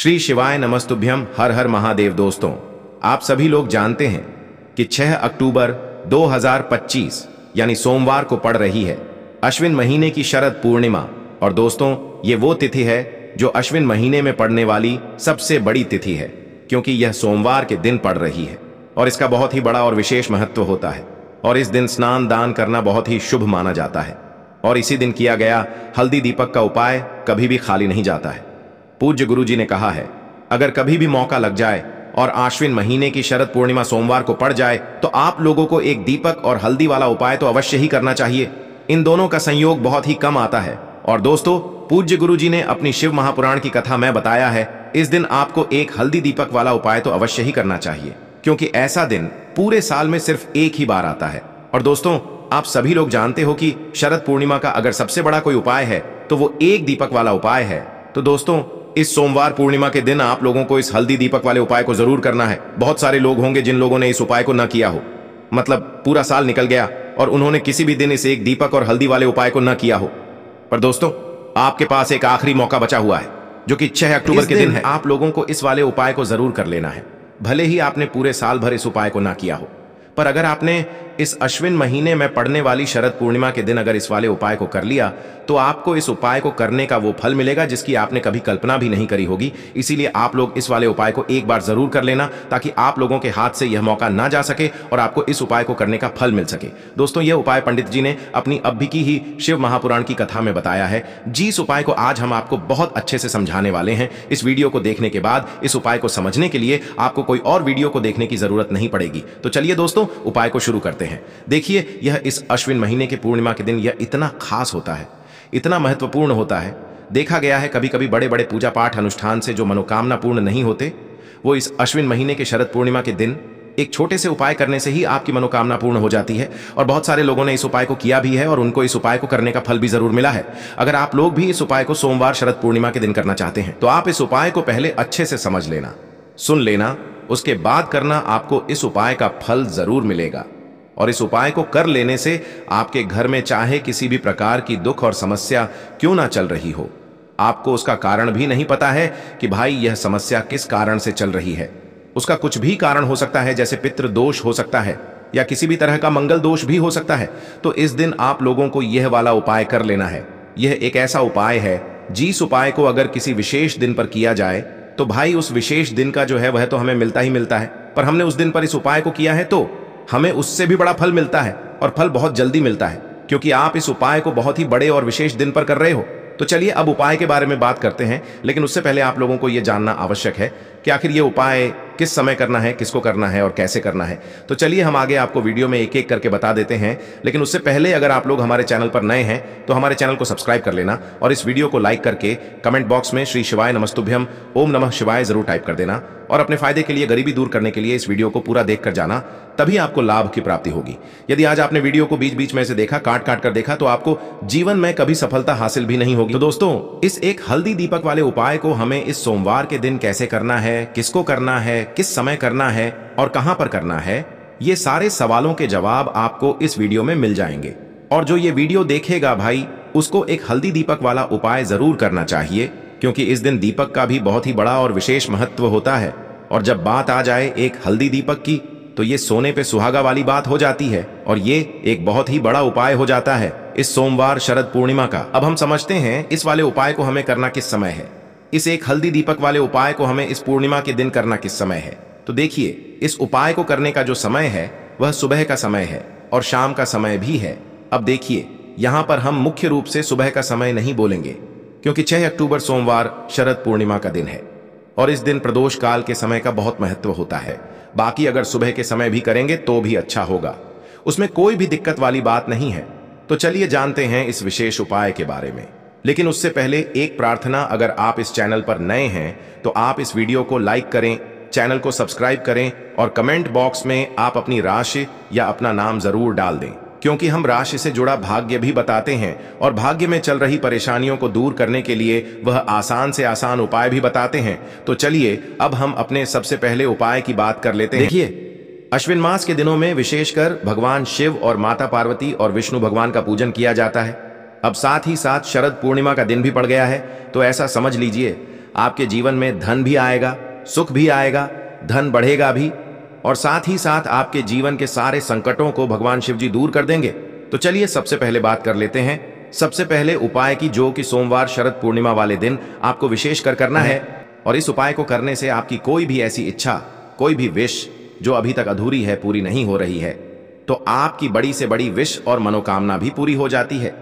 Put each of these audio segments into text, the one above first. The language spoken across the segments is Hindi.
श्री शिवाय नमस्तुभ्यम। हर हर महादेव। दोस्तों, आप सभी लोग जानते हैं कि 6 अक्टूबर 2025 यानी सोमवार को पड़ रही है अश्विन महीने की शरद पूर्णिमा। और दोस्तों, ये वो तिथि है जो अश्विन महीने में पड़ने वाली सबसे बड़ी तिथि है, क्योंकि यह सोमवार के दिन पड़ रही है और इसका बहुत ही बड़ा और विशेष महत्व होता है। और इस दिन स्नान दान करना बहुत ही शुभ माना जाता है और इसी दिन किया गया हल्दी दीपक का उपाय कभी भी खाली नहीं जाता है। पूज्य गुरु जी ने कहा है, अगर कभी भी मौका लग जाए और आश्विन महीने की शरद पूर्णिमा सोमवार को पड़ जाए तो आप लोगों को एक दीपक और हल्दी वाला उपाय तो अवश्य ही करना चाहिए। इन दोनों का संयोग बहुत ही कम आता है। और दोस्तों, पूज्य गुरु जी ने अपनी शिव महापुराण की कथा में बताया है, इस दिन आपको एक हल्दी दीपक वाला उपाय तो अवश्य ही करना चाहिए, क्योंकि ऐसा दिन पूरे साल में सिर्फ एक ही बार आता है। और दोस्तों, आप सभी लोग जानते हो कि शरद पूर्णिमा का अगर सबसे बड़ा कोई उपाय है तो वो एक दीपक वाला उपाय है। तो दोस्तों, इस सोमवार पूर्णिमा के दिन आप लोगों को इस हल्दी दीपक वाले उपाय को जरूर करना है। बहुत सारे लोग होंगे जिन लोगों ने इस उपाय को न किया हो, मतलब पूरा साल निकल गया और उन्होंने किसी भी दिन इस एक दीपक और हल्दी वाले उपाय को न किया हो। पर दोस्तों, आपके पास एक आखिरी मौका बचा हुआ है, जो कि 6 अक्टूबर के दिन है। आप लोगों को इस वाले उपाय को जरूर कर लेना है, भले ही आपने पूरे साल भर इस उपाय को ना किया हो। पर अगर आपने इस अश्विन महीने में पड़ने वाली शरद पूर्णिमा के दिन अगर इस वाले उपाय को कर लिया तो आपको इस उपाय को करने का वो फल मिलेगा जिसकी आपने कभी कल्पना भी नहीं करी होगी। इसीलिए आप लोग इस वाले उपाय को एक बार जरूर कर लेना, ताकि आप लोगों के हाथ से यह मौका ना जा सके और आपको इस उपाय को करने का फल मिल सके। दोस्तों, यह उपाय पंडित जी ने अपनी अब की ही शिव महापुराण की कथा में बताया है। जिस उपाय को आज हम आपको बहुत अच्छे से समझाने वाले हैं, इस वीडियो को देखने के बाद इस उपाय को समझने के लिए आपको कोई और वीडियो को देखने की जरूरत नहीं पड़ेगी। तो चलिए दोस्तों, उपाय को शुरू करते हैं। देखिए, यह इस अश्विन महीने के पूर्णिमा के दिन यह इतना खास होता है, इतना महत्वपूर्ण होता है। देखा गया है कभी कभी बड़े बड़े पूजा पाठ अनुष्ठान से जो मनोकामना पूर्ण नहीं होते, वो इस अश्विन महीने के शरद पूर्णिमा के दिन एक छोटे से उपाय करने से ही आपकी मनोकामना पूर्ण हो जाती है। और बहुत सारे लोगों ने इस उपाय को किया भी है और उनको इस उपाय को करने का फल भी जरूर मिला है। अगर आप लोग भी इस उपाय को सोमवार शरद पूर्णिमा के दिन करना चाहते हैं तो आप इस उपाय को पहले अच्छे से समझ लेना, सुन लेना, उसके बाद करना। आपको इस उपाय का फल जरूर मिलेगा। और इस उपाय को कर लेने से आपके घर में चाहे किसी भी प्रकार की दुख और समस्या क्यों ना चल रही हो, आपको उसका कारण भी नहीं पता है कि भाई यह समस्या किस कारण से चल रही है। उसका कुछ भी कारण हो सकता है, जैसे पितृ दोष हो सकता है या किसी भी तरह का मंगल दोष भी हो सकता है। तो इस दिन आप लोगों को यह वाला उपाय कर लेना है। यह एक ऐसा उपाय है जिस उपाय को अगर किसी विशेष दिन पर किया जाए तो भाई उस विशेष दिन का जो है वह तो हमें मिलता ही मिलता है, पर हमने उस दिन पर इस उपाय को किया है तो हमें उससे भी बड़ा फल मिलता है और फल बहुत जल्दी मिलता है, क्योंकि आप इस उपाय को बहुत ही बड़े और विशेष दिन पर कर रहे हो। तो चलिए अब उपाय के बारे में बात करते हैं, लेकिन उससे पहले आप लोगों को यह जानना आवश्यक है कि आखिर यह उपाय किस समय करना है, किसको करना है और कैसे करना है। तो चलिए हम आगे आपको वीडियो में एक एक करके बता देते हैं। लेकिन उससे पहले अगर आप लोग हमारे चैनल पर नए हैं तो हमारे चैनल को सब्सक्राइब कर लेना और इस वीडियो को लाइक करके कमेंट बॉक्स में श्री शिवाय नमस्तुभ्यम ओम नमः शिवाय जरूर टाइप कर देना। और अपने फायदे के लिए, गरीबी दूर करने के लिए इस वीडियो को पूरा देखकर जाना, तभी आपको लाभ की प्राप्ति होगी। यदि आज आपने वीडियो को बीच बीच में से देखा, काट काट कर देखा, तो आपको जीवन में कभी सफलता हासिल भी नहीं होगी। तो दोस्तों, इस एक हल्दी दीपक वाले उपाय को हमें इस सोमवार के दिन कैसे करना है, किसको करना है, किस समय करना है और कहां पर करना है, ये सारे सवालों के जवाब आपको इस वीडियो में मिल जाएंगे। और जो ये वीडियो देखेगा भाई, उसको एक हल्दी दीपक वाला उपाय जरूर करना चाहिए, क्योंकि इस दिन दीपक का भी बहुत ही बड़ा और विशेष महत्व होता है। और जब बात आ जाए एक हल्दी दीपक की, तो ये सोने पे सुहागा वाली बात हो जाती है और ये एक बहुत ही बड़ा उपाय हो जाता है इस सोमवार शरद पूर्णिमा का। अब हम समझते हैं इस वाले उपाय को हमें करना किस समय है। इस एक हल्दी दीपक वाले उपाय को हमें इस पूर्णिमा के दिन करना किस समय है। तो देखिए, इस उपाय को करने का जो समय है वह सुबह का समय है और शाम का समय भी है। अब देखिए, यहां पर हम मुख्य रूप से सुबह का समय नहीं बोलेंगे, क्योंकि 6 अक्टूबर सोमवार शरद पूर्णिमा का दिन है और इस दिन प्रदोष काल के समय का बहुत महत्व होता है। बाकी अगर सुबह के समय भी करेंगे तो भी अच्छा होगा, उसमें कोई भी दिक्कत वाली बात नहीं है। तो चलिए जानते हैं इस विशेष उपाय के बारे में। लेकिन उससे पहले एक प्रार्थना, अगर आप इस चैनल पर नए हैं तो आप इस वीडियो को लाइक करें, चैनल को सब्सक्राइब करें और कमेंट बॉक्स में आप अपनी राशि या अपना नाम जरूर डाल दें, क्योंकि हम राशि से जुड़ा भाग्य भी बताते हैं और भाग्य में चल रही परेशानियों को दूर करने के लिए वह आसान से आसान उपाय भी बताते हैं। तो चलिए अब हम अपने सबसे पहले उपाय की बात कर लेते हैं। देखिए, अश्विन मास के दिनों में विशेषकर भगवान शिव और माता पार्वती और विष्णु भगवान का पूजन किया जाता है। अब साथ ही साथ शरद पूर्णिमा का दिन भी पड़ गया है, तो ऐसा समझ लीजिए आपके जीवन में धन भी आएगा, सुख भी आएगा, धन बढ़ेगा भी, और साथ ही साथ आपके जीवन के सारे संकटों को भगवान शिव जी दूर कर देंगे। तो चलिए सबसे पहले बात कर लेते हैं सबसे पहले उपाय की, जो कि सोमवार शरद पूर्णिमा वाले दिन आपको विशेष कर करना है। और इस उपाय को करने से आपकी कोई भी ऐसी इच्छा, कोई भी विश जो अभी तक अधूरी है, पूरी नहीं हो रही है, तो आपकी बड़ी से बड़ी विश और मनोकामना भी पूरी हो जाती है।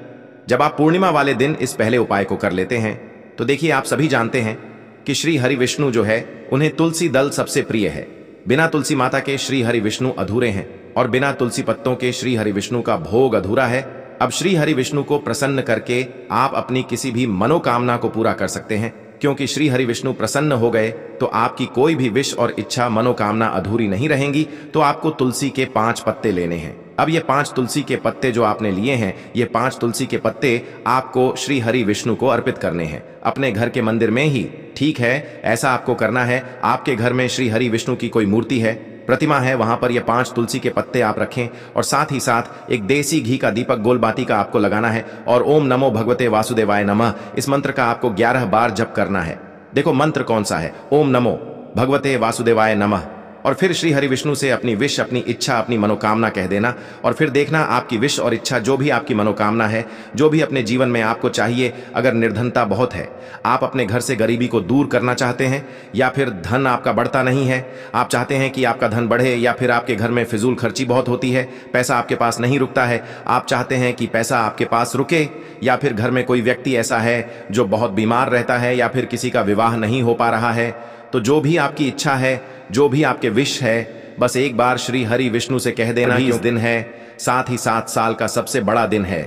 जब आप पूर्णिमा वाले दिन इस पहले उपाय को कर लेते हैं तो देखिए, आप सभी जानते हैं कि श्री हरि विष्णु जो है, उन्हें तुलसी दल सबसे प्रिय है। बिना तुलसी माता के श्री हरि विष्णु अधूरे हैं और बिना तुलसी पत्तों के श्री हरि विष्णु का भोग अधूरा है। अब श्री हरि विष्णु को प्रसन्न करके आप अपनी किसी भी मनोकामना को पूरा कर सकते हैं, क्योंकि श्री हरि विष्णु प्रसन्न हो गए तो आपकी कोई भी विश और इच्छा, मनोकामना अधूरी नहीं रहेंगी। तो आपको तुलसी के 5 पत्ते लेने हैं। अब ये 5 तुलसी के पत्ते जो आपने लिए हैं, ये 5 तुलसी के पत्ते आपको श्री हरि विष्णु को अर्पित करने हैं, अपने घर के मंदिर में ही। ठीक है, ऐसा आपको करना है। आपके घर में श्री हरि विष्णु की कोई मूर्ति है, प्रतिमा है, वहां पर ये 5 तुलसी के पत्ते आप रखें और साथ ही साथ एक देसी घी का दीपक गोलबाती का आपको लगाना है और ओम नमो भगवते वासुदेवाय नमः इस मंत्र का आपको 11 बार जप करना है। देखो मंत्र कौन सा है, ओम नमो भगवते वासुदेवाय नमः। और फिर श्री हरि विष्णु से अपनी विश, अपनी इच्छा, अपनी मनोकामना कह देना और फिर देखना आपकी विश और इच्छा, जो भी आपकी मनोकामना है, जो भी अपने जीवन में आपको चाहिए। अगर निर्धनता बहुत है, आप अपने घर से गरीबी को दूर करना चाहते हैं, या फिर धन आपका बढ़ता नहीं है, आप चाहते हैं कि आपका धन बढ़े, या फिर आपके घर में फिजूल खर्ची बहुत होती है, पैसा आपके पास नहीं रुकता है, आप चाहते हैं कि पैसा आपके पास रुके, या फिर घर में कोई व्यक्ति ऐसा है जो बहुत बीमार रहता है, या फिर किसी का विवाह नहीं हो पा रहा है, तो जो भी आपकी इच्छा है, जो भी आपके विश है, बस एक बार श्री हरि विष्णु से कह देना कि इस दिन है, साथ ही साथ साल का सबसे बड़ा दिन है।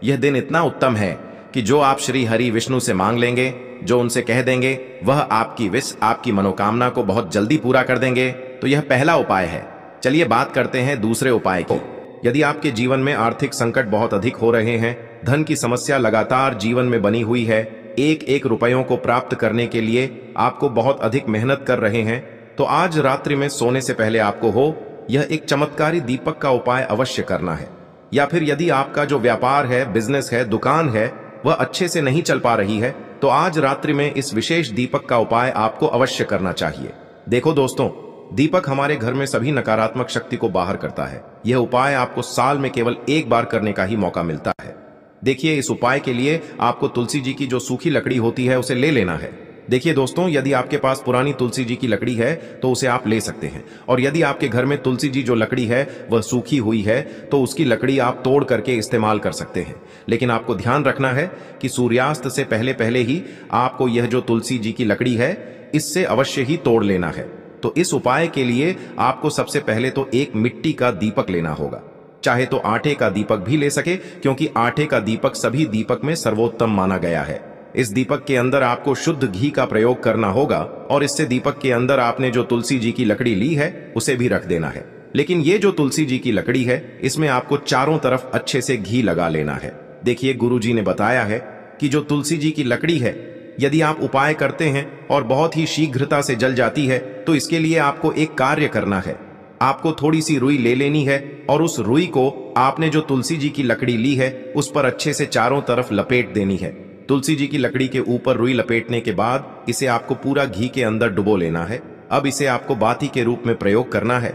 यह दिन इतना उत्तम है कि जो आप श्री हरि विष्णु से मांग लेंगे, जो उनसे कह देंगे, वह आपकी विश, आपकी मनोकामना को बहुत जल्दी पूरा कर देंगे। तो यह पहला उपाय है। चलिए बात करते हैं दूसरे उपाय की। यदि आपके जीवन में आर्थिक संकट बहुत अधिक हो रहे हैं, धन की समस्या लगातार जीवन में बनी हुई है, एक एक रुपयों को प्राप्त करने के लिए आपको बहुत अधिक मेहनत कर रहे हैं, तो आज रात्रि में सोने से पहले आपको यह एक चमत्कारी दीपक का उपाय अवश्य करना है। या फिर यदि आपका जो व्यापार है, बिजनेस है, दुकान है, वह अच्छे से नहीं चल पा रही है, तो आज रात्रि में इस विशेष दीपक का उपाय आपको अवश्य करना चाहिए। देखो दोस्तों, दीपक हमारे घर में सभी नकारात्मक शक्ति को बाहर करता है। यह उपाय आपको साल में केवल एक बार करने का ही मौका मिलता है। देखिए, इस उपाय के लिए आपको तुलसी जी की जो सूखी लकड़ी होती है उसे ले लेना है। देखिए दोस्तों, यदि आपके पास पुरानी तुलसी जी की लकड़ी है तो उसे आप ले सकते हैं, और यदि आपके घर में तुलसी जी जो लकड़ी है वह सूखी हुई है तो उसकी लकड़ी आप तोड़ करके इस्तेमाल कर सकते हैं। लेकिन आपको ध्यान रखना है कि सूर्यास्त से पहले पहले ही आपको यह जो तुलसी जी की लकड़ी है, इससे अवश्य ही तोड़ लेना है। तो इस उपाय के लिए आपको सबसे पहले तो एक मिट्टी का दीपक लेना होगा। चाहे तो आटे का दीपक भी ले सके, क्योंकि आटे का दीपक सभी दीपक में सर्वोत्तम माना गया है। इस दीपक के अंदर आपको शुद्ध घी का प्रयोग करना होगा और इससे दीपक के अंदर आपने जो तुलसी जी की लकड़ी ली है उसे भी रख देना है। लेकिन ये जो तुलसी जी की लकड़ी है, इसमें आपको चारों तरफ अच्छे से घी लगा लेना है। देखिए, गुरु जी ने बताया है कि जो तुलसी जी की लकड़ी है, यदि आप उपाय करते हैं और बहुत ही शीघ्रता से जल जाती है, तो इसके लिए आपको एक कार्य करना है। आपको थोड़ी सी रुई ले लेनी है और उस रुई को आपने जो तुलसी जी की लकड़ी ली है उस पर अच्छे से चारों तरफ लपेट देनी है। तुलसी जी की लकड़ी के ऊपर रुई लपेटने के बाद इसे आपको पूरा घी के अंदर डुबो लेना है। अब इसे आपको बाती के रूप में प्रयोग करना है।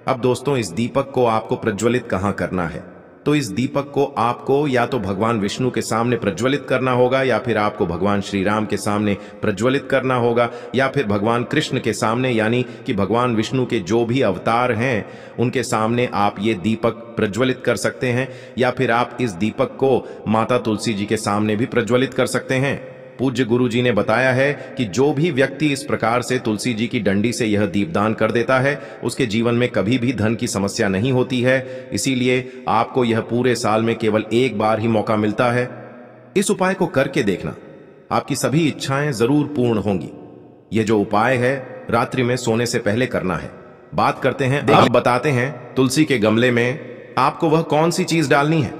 अब दोस्तों, इस दीपक को आपको प्रज्वलित कहाँ करना है? तो इस दीपक को आपको या तो भगवान विष्णु के सामने प्रज्वलित करना होगा, या फिर आपको भगवान श्री राम के सामने प्रज्वलित करना होगा, या फिर भगवान कृष्ण के सामने, यानी कि भगवान विष्णु के जो भी अवतार हैं उनके सामने आप ये दीपक प्रज्वलित कर सकते हैं। या फिर आप इस दीपक को माता तुलसी जी के सामने भी प्रज्वलित कर सकते हैं। पूज्य गुरु जी ने बताया है कि जो भी व्यक्ति इस प्रकार से तुलसी जी की डंडी से यह दीपदान कर देता है, उसके जीवन में कभी भी धन की समस्या नहीं होती है। इसीलिए आपको यह पूरे साल में केवल एक बार ही मौका मिलता है। इस उपाय को करके देखना, आपकी सभी इच्छाएं जरूर पूर्ण होंगी। यह जो उपाय है रात्रि में सोने से पहले करना है। बात करते हैं, अब बताते हैं तुलसी के गमले में आपको वह कौन सी चीज डालनी है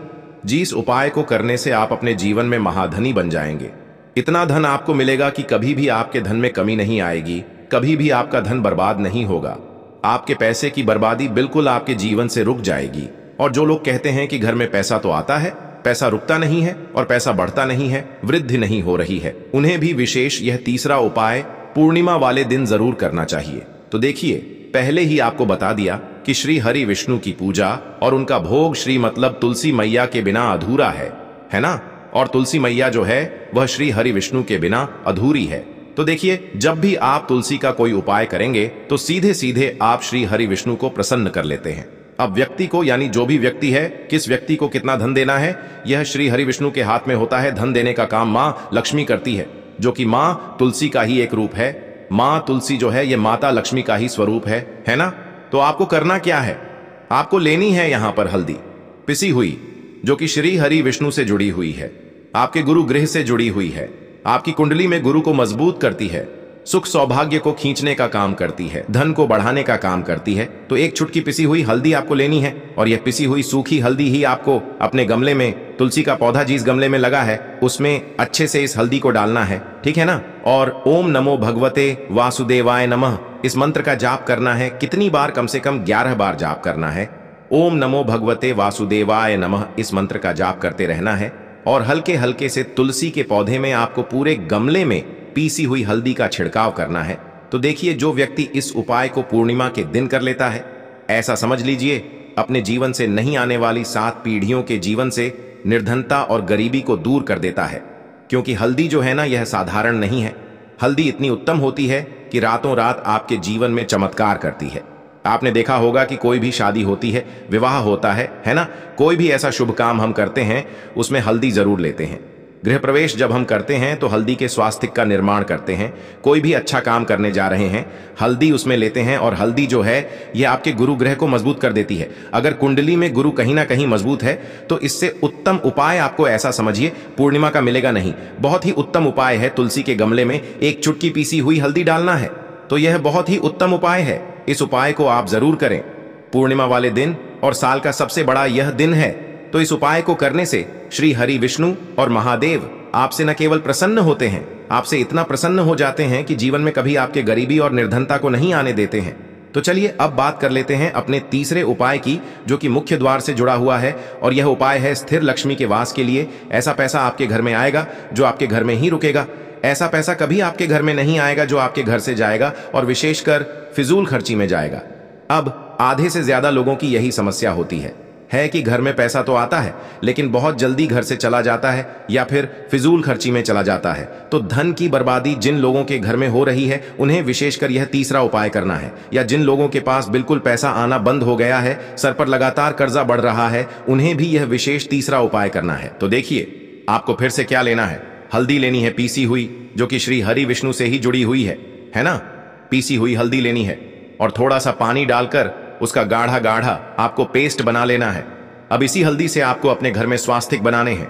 जिस उपाय को करने से आप अपने जीवन में महाधनी बन जाएंगे। इतना धन आपको मिलेगा कि कभी भी आपके धन में कमी नहीं आएगी, कभी भी आपका धन बर्बाद नहीं होगा। आपके पैसे की बर्बादी बिल्कुल आपके जीवन से रुक जाएगी। और जो लोग कहते हैं कि घर में पैसा तो आता है, पैसा रुकता नहीं है और पैसा बढ़ता नहीं है, वृद्धि नहीं हो रही है, उन्हें भी विशेष यह तीसरा उपाय पूर्णिमा वाले दिन जरूर करना चाहिए। तो देखिए, पहले ही आपको बता दिया कि श्री हरि विष्णु की पूजा और उनका भोग श्री मतलब तुलसी मैया के बिना अधूरा है ना? और तुलसी मैया जो है वह श्री हरि विष्णु के बिना अधूरी है। तो देखिए, जब भी आप तुलसी का कोई उपाय करेंगे तो सीधे सीधे आप श्री हरि विष्णु को प्रसन्न कर लेते हैं। अब व्यक्ति को, यानी जो भी व्यक्ति है, किस व्यक्ति को कितना धन देना है, यह श्री हरि विष्णु के हाथ में होता है। धन देने का काम माँ लक्ष्मी करती है, जो कि माँ तुलसी का ही एक रूप है। माँ तुलसी जो है, यह माता लक्ष्मी का ही स्वरूप है ना? तो आपको करना क्या है? आपको लेनी है यहां पर हल्दी पिसी हुई, जो कि श्री हरि विष्णु से जुड़ी हुई है, आपके गुरु गृह से जुड़ी हुई है, आपकी कुंडली में गुरु को मजबूत करती है, सुख सौभाग्य को खींचने का काम करती है, धन को बढ़ाने का काम करती है। तो एक चुटकी पिसी हुई हल्दी आपको लेनी है, और यह पिसी हुई सूखी हल्दी ही आपको अपने गमले में, तुलसी का पौधा जिस गमले में लगा है उसमें अच्छे से इस हल्दी को डालना है, ठीक है ना? और ओम नमो भगवते वासुदेवाय नमः इस मंत्र का जाप करना है। कितनी बार? कम से कम 11 बार जाप करना है। ओम नमो भगवते वासुदेवाय नमः इस मंत्र का जाप करते रहना है, और हल्के हल्के से तुलसी के पौधे में आपको पूरे गमले में पीसी हुई हल्दी का छिड़काव करना है। तो देखिए, जो व्यक्ति इस उपाय को पूर्णिमा के दिन कर लेता है, ऐसा समझ लीजिए अपने जीवन से नहीं आने वाली 7 पीढ़ियों के जीवन से निर्धनता और गरीबी को दूर कर देता है। क्योंकि हल्दी जो है ना, यह साधारण नहीं है। हल्दी इतनी उत्तम होती है कि रातों रात आपके जीवन में चमत्कार करती है। आपने देखा होगा कि कोई भी शादी होती है, विवाह होता है ना? कोई भी ऐसा शुभ काम हम करते हैं उसमें हल्दी जरूर लेते हैं। गृह प्रवेश जब हम करते हैं तो हल्दी के स्वास्तिक का निर्माण करते हैं। कोई भी अच्छा काम करने जा रहे हैं, हल्दी उसमें लेते हैं, और हल्दी जो है यह आपके गुरु ग्रह को मजबूत कर देती है। अगर कुंडली में गुरु कहीं ना कहीं मजबूत है तो इससे उत्तम उपाय आपको, ऐसा समझिए, पूर्णिमा का मिलेगा नहीं। बहुत ही उत्तम उपाय है, तुलसी के गमले में एक चुटकी पीसी हुई हल्दी डालना है। तो यह बहुत ही उत्तम उपाय है। इस उपाय को आप जरूर करें पूर्णिमा वाले दिन, और साल का सबसे बड़ा यह दिन है। तो इस उपाय को करने से श्री हरि विष्णु और महादेव आपसे न केवल प्रसन्न होते हैं, आपसे इतना प्रसन्न हो जाते हैं कि जीवन में कभी आपके गरीबी और निर्धनता को नहीं आने देते हैं। तो चलिए अब बात कर लेते हैं अपने तीसरे उपाय की, जो कि मुख्य द्वार से जुड़ा हुआ है, और यह उपाय है स्थिर लक्ष्मी के वास के लिए। ऐसा पैसा आपके घर में आएगा जो आपके घर में ही रुकेगा। ऐसा पैसा कभी आपके घर में नहीं आएगा जो आपके घर से जाएगा और विशेषकर फिजूल खर्ची में जाएगा। अब आधे से ज्यादा लोगों की यही समस्या होती है कि घर में पैसा तो आता है लेकिन बहुत जल्दी घर से चला जाता है या फिर फिजूल खर्ची में चला जाता है। तो धन की बर्बादी जिन लोगों के घर में हो रही है उन्हें विशेषकर यह तीसरा उपाय करना है, या जिन लोगों के पास बिल्कुल पैसा आना बंद हो गया है, सर पर लगातार कर्जा बढ़ रहा है, उन्हें भी यह विशेष तीसरा उपाय करना है। तो देखिए, आपको फिर से क्या लेना है? हल्दी लेनी है पीसी हुई, जो कि श्री हरि विष्णु से ही जुड़ी हुई है ना? पीसी हुई हल्दी लेनी है, और थोड़ा सा पानी डालकर उसका गाढ़ा गाढ़ा आपको पेस्ट बना लेना है। अब इसी हल्दी से आपको अपने घर में स्वास्तिक बनाने हैं।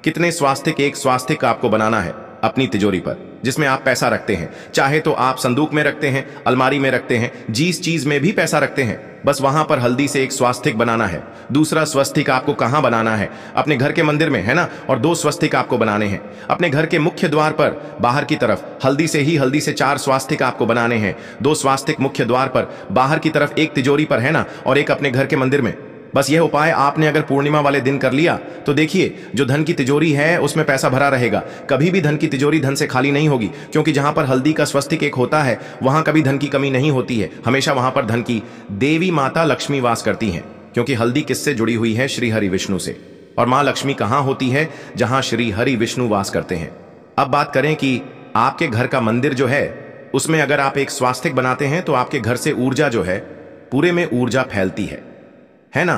कितने स्वास्तिक? एक स्वास्तिक आपको बनाना है अपनी तिजोरी पर, जिसमें आप पैसा रखते हैं। चाहे तो आप संदूक में रखते हैं, अलमारी में रखते हैं, जिस चीज में भी पैसा रखते हैं, बस वहां पर हल्दी से एक स्वास्तिक बनाना है। दूसरा स्वस्तिक आपको कहां बनाना है? अपने घर के मंदिर में, है ना? और 2 स्वस्तिक आपको बनाने हैं अपने घर के मुख्य द्वार पर बाहर की तरफ। हल्दी से 4 स्वास्तिक आपको बनाने हैं। 2 स्वास्तिक मुख्य द्वार पर बाहर की तरफ, एक तिजोरी पर, है ना? और एक अपने घर के मंदिर में। बस यह उपाय आपने अगर पूर्णिमा वाले दिन कर लिया तो देखिए, जो धन की तिजोरी है उसमें पैसा भरा रहेगा। कभी भी धन की तिजोरी धन से खाली नहीं होगी, क्योंकि जहां पर हल्दी का स्वस्तिक एक होता है वहां कभी धन की कमी नहीं होती है। हमेशा वहां पर धन की देवी माता लक्ष्मी वास करती हैं, क्योंकि हल्दी किससे जुड़ी हुई है? श्री हरि विष्णु से। और मां लक्ष्मी कहां होती है? जहां श्री हरि विष्णु वास करते हैं। अब बात करें कि आपके घर का मंदिर जो है उसमें अगर आप एक स्वास्तिक बनाते हैं तो आपके घर से ऊर्जा जो है, पूरे में ऊर्जा फैलती है ना?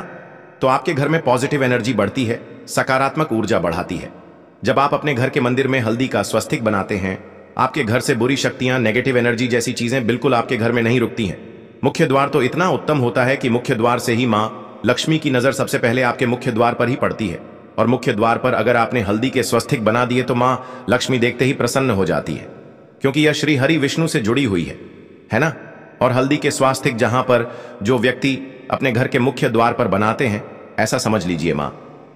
तो आपके घर में पॉजिटिव एनर्जी बढ़ती है, सकारात्मक ऊर्जा बढ़ाती है। जब आप अपने घर के मंदिर में हल्दी का स्वस्तिक बनाते हैं, आपके घर से बुरी शक्तियां, नेगेटिव एनर्जी जैसी चीजें बिल्कुल आपके घर में नहीं रुकती हैं। मुख्य द्वार तो इतना उत्तम होता है कि मुख्य द्वार से ही मां लक्ष्मी की नजर सबसे पहले आपके मुख्य द्वार पर ही पड़ती है। और मुख्य द्वार पर अगर आपने हल्दी के स्वस्तिक बना दिए तो मां लक्ष्मी देखते ही प्रसन्न हो जाती है, क्योंकि यह श्री हरि विष्णु से जुड़ी हुई है ना? और हल्दी के स्वास्तिक जहां पर जो व्यक्ति अपने घर के मुख्य द्वार पर बनाते हैं, ऐसा समझ लीजिए मां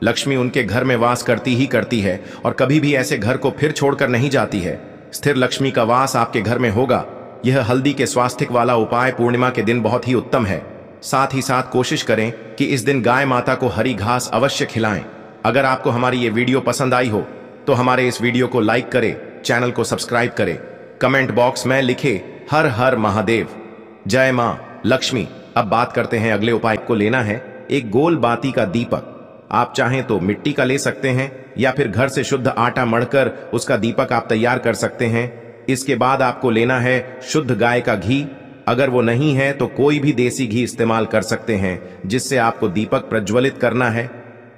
लक्ष्मी उनके घर में वास करती ही करती है, और कभी भी ऐसे घर को फिर छोड़कर नहीं जाती है। स्थिर लक्ष्मी का वास आपके घर में होगा। यह हल्दी के स्वास्तिक वाला उपाय पूर्णिमा के दिन बहुत ही उत्तम है। साथ ही साथ कोशिश करें कि इस दिन गाय माता को हरी घास अवश्य खिलाएं। अगर आपको हमारी ये वीडियो पसंद आई हो तो हमारे इस वीडियो को लाइक करें, चैनल को सब्सक्राइब करें, कमेंट बॉक्स में लिखे हर हर महादेव, जय मां लक्ष्मी। अब बात करते हैं अगले उपाय को। लेना है एक गोल बाती का दीपक। आप चाहें तो मिट्टी का ले सकते हैं या फिर घर से शुद्ध आटा मढ़कर उसका दीपक आप तैयार कर सकते हैं। इसके बाद आपको लेना है शुद्ध गाय का घी। अगर वो नहीं है तो कोई भी देसी घी इस्तेमाल कर सकते हैं, जिससे आपको दीपक प्रज्वलित करना है।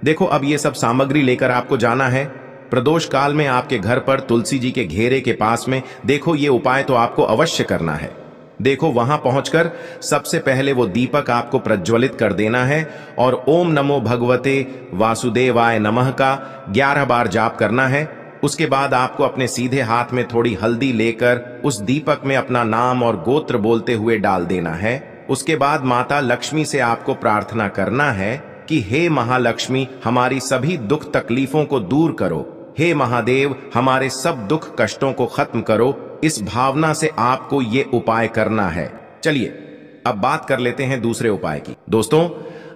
देखो, अब ये सब सामग्री लेकर आपको जाना है प्रदोष काल में आपके घर पर तुलसी जी के घेरे के पास में। देखो, ये उपाय तो आपको अवश्य करना है। देखो, वहां पहुंचकर सबसे पहले वो दीपक आपको प्रज्वलित कर देना है और ओम नमो भगवते वासुदेवाय नमः का 11 बार जाप करना है। उसके बाद आपको अपने सीधे हाथ में थोड़ी हल्दी लेकर उस दीपक में अपना नाम और गोत्र बोलते हुए डाल देना है। उसके बाद माता लक्ष्मी से आपको प्रार्थना करना है कि हे महालक्ष्मी, हमारी सभी दुख तकलीफों को दूर करो। हे महादेव, हमारे सब दुख कष्टों को खत्म करो। इस भावना से आपको ये उपाय करना है। चलिए अब बात कर लेते हैं दूसरे उपाय की। दोस्तों,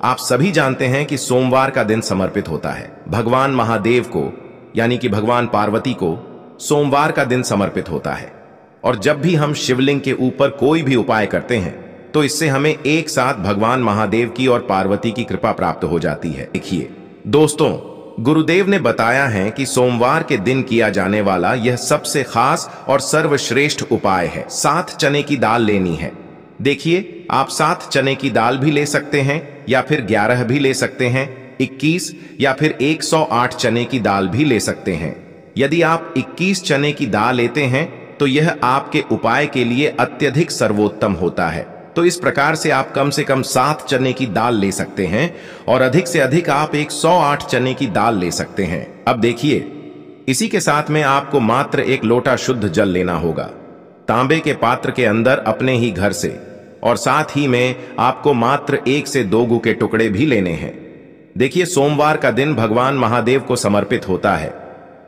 आप सभी जानते हैं कि सोमवार का दिन समर्पित होता है भगवान महादेव को, यानी कि भगवान पार्वती को सोमवार का दिन समर्पित होता है। और जब भी हम शिवलिंग के ऊपर कोई भी उपाय करते हैं तो इससे हमें एक साथ भगवान महादेव की और पार्वती की कृपा प्राप्त हो जाती है। देखिए दोस्तों, गुरुदेव ने बताया है कि सोमवार के दिन किया जाने वाला यह सबसे खास और सर्वश्रेष्ठ उपाय है। 7 चने की दाल लेनी है। देखिए, आप 7 चने की दाल भी ले सकते हैं या फिर 11 भी ले सकते हैं, 21 या फिर 108 चने की दाल भी ले सकते हैं। यदि आप 21 चने की दाल लेते हैं तो यह आपके उपाय के लिए अत्यधिक सर्वोत्तम होता है। तो इस प्रकार से आप कम से कम 7 चने की दाल ले सकते हैं और अधिक से अधिक आप 108 चने की दाल ले सकते हैं। अब देखिए, इसी के साथ में आपको मात्र 1 लोटा शुद्ध जल लेना होगा तांबे के पात्र के अंदर अपने ही घर से, और साथ ही में आपको मात्र 1 से 2 गू के टुकड़े भी लेने हैं। देखिए, सोमवार का दिन भगवान महादेव को समर्पित होता है।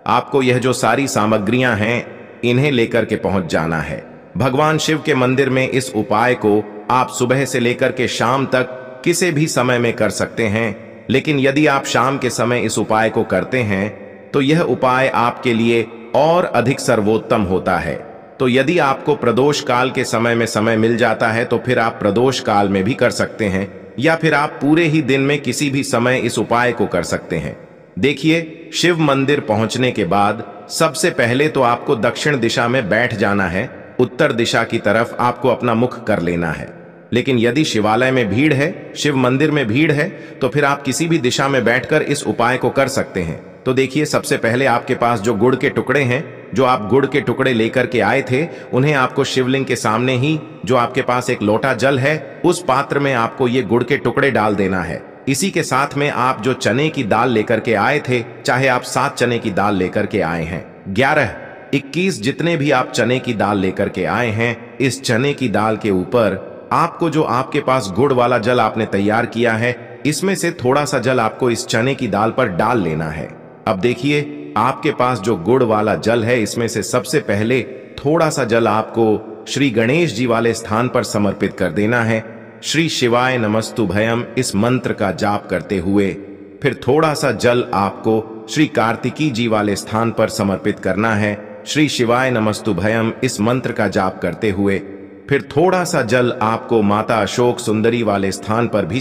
आपको यह जो सारी सामग्रियां हैं इन्हें लेकर के पहुंच जाना है भगवान शिव के मंदिर में। इस उपाय को आप सुबह से लेकर के शाम तक किसी भी समय में कर सकते हैं, लेकिन यदि आप शाम के समय इस उपाय को करते हैं तो यह उपाय आपके लिए और अधिक सर्वोत्तम होता है। तो यदि आपको प्रदोष काल के समय में समय मिल जाता है तो फिर आप प्रदोष काल में भी कर सकते हैं, या फिर आप पूरे ही दिन में किसी भी समय इस उपाय को कर सकते हैं। देखिए, शिव मंदिर पहुंचने के बाद सबसे पहले तो आपको दक्षिण दिशा में बैठ जाना है। उत्तर दिशा की तरफ आपको अपना मुख कर लेना है। लेकिन यदि शिवालय में भीड़ है, शिव मंदिर में भीड़ है, तो फिर आप किसी भी दिशा में बैठकर इस उपाय को कर सकते हैं। तो देखिए, सबसे पहले आपके पास जो गुड़ के टुकड़े हैं, जो आप गुड़ के टुकड़े लेकर के आए थे, उन्हें आपको शिवलिंग के सामने ही जो आपके पास 1 लोटा जल है उस पात्र में आपको ये गुड़ के टुकड़े डाल देना है। इसी के साथ में आप जो चने की दाल लेकर के आए थे, चाहे आप 7 चने की दाल लेकर के आए हैं, 11, 21 जितने भी आप चने की दाल लेकर के आए हैं, इस चने की दाल के ऊपर आपको जो आपके पास गुड़ वाला जल आपने तैयार किया है, इसमें से थोड़ा सा जल आपको इस चने की दाल पर डाल लेना है। अब देखिए, आपके पास जो गुड़ वाला जल है, इसमें से सबसे पहले थोड़ा सा जल आपको श्री गणेश जी वाले स्थान पर समर्पित कर देना है। श्री शिवाय नमस्तुभयम इस मंत्र का जाप करते हुए फिर थोड़ा सा जल आपको श्री कार्तिकी जी वाले स्थान पर समर्पित करना है। श्री शिवाय नमस्तुभयम इस मंत्र का जाप करते हुए फिर थोड़ा सा जल आपको माता अशोक सुंदरी वाले स्थान पर भी